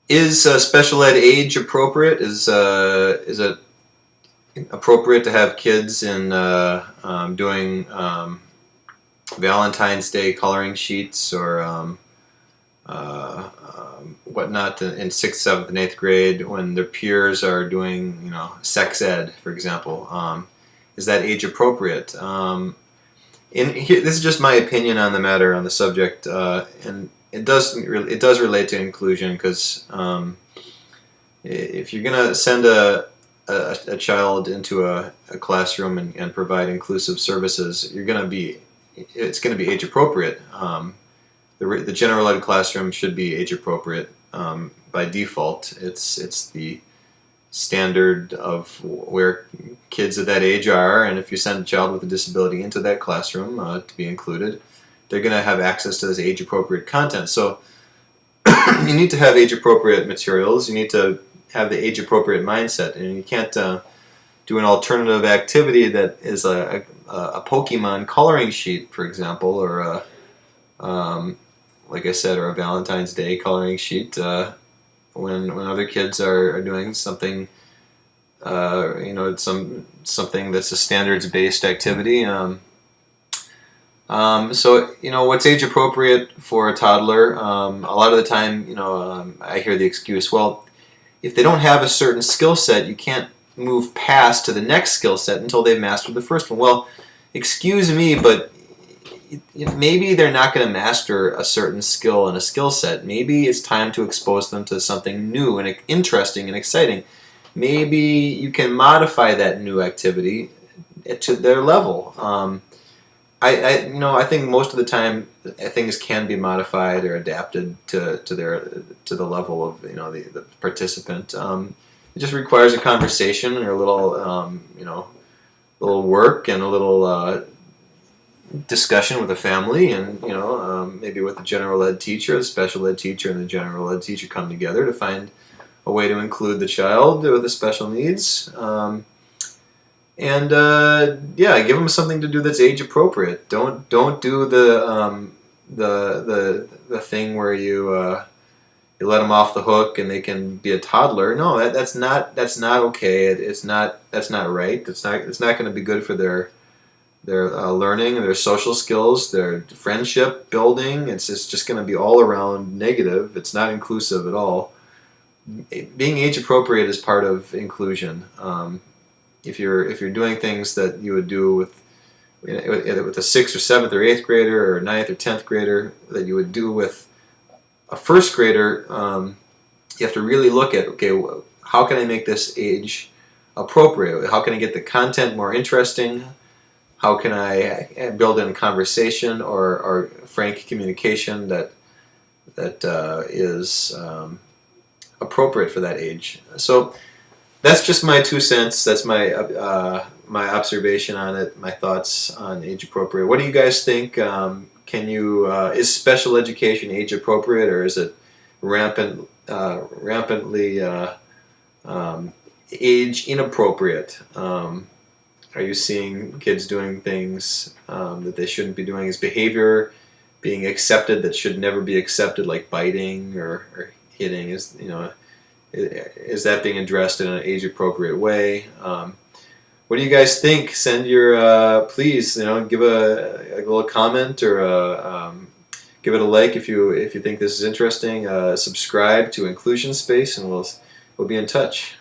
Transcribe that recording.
Is special ed age appropriate? Is it appropriate to have kids in doing Valentine's Day coloring sheets or whatnot in sixth, seventh, and eighth grade when their peers are doing, sex ed, for example? Is that age appropriate? This is just my opinion on the matter, on the subject, and it does relate to inclusion because if you're gonna send a child into a classroom and provide inclusive services, it's gonna be age appropriate. The general ed classroom should be age appropriate by default. It's the standard of where kids at that age are, and if you send a child with a disability into that classroom to be included, they're going to have access to this age appropriate content. So you need to have age appropriate materials. You need to have the age appropriate mindset, and you can't do an alternative activity that is a Pokemon coloring sheet, for example, or like I said, or a Valentine's Day coloring sheet when other kids are doing something, something that's a standards based activity. So what's age appropriate for a toddler? A lot of the time, I hear the excuse, well, if they don't have a certain skill set, you can't move past to the next skill set until they've mastered the first one. Well, excuse me, but maybe they're not going to master a certain skill and a skill set. Maybe it's time to expose them to something new and interesting and exciting. Maybe you can modify that new activity to their level. I think most of the time things can be modified or adapted to the level of the participant. It just requires a conversation or a little work and a little discussion with the family, and maybe with the general ed teacher, the special ed teacher, and the general ed teacher come together to find a way to include the child with the special needs. Give them something to do that's age appropriate. Don't do the thing where you let them off the hook and they can be a toddler. No, that's not okay. That's not right. It's not going to be good for their learning, their social skills, their friendship building. It's just going to be all around negative. It's not inclusive at all. Being age appropriate is part of inclusion. If you're doing things that you would do with a sixth or seventh or eighth grader or ninth or 10th grader that you would do with a first grader, you have to really look at, okay, how can I make this age appropriate? How can I get the content more interesting? How can I build in conversation or frank communication that is appropriate for that age? So that's just my 2 cents. That's my observation on it. My thoughts on age appropriate. What do you guys think? Is special education age appropriate, or is it rampantly age inappropriate? Are you seeing kids doing things that they shouldn't be doing? Is behavior being accepted that should never be accepted, like biting or hitting? Is that being addressed in an age-appropriate way? What do you guys think? Send your please, give a little comment or give it a like if you think this is interesting. Subscribe to Inclusion Space, and we'll be in touch.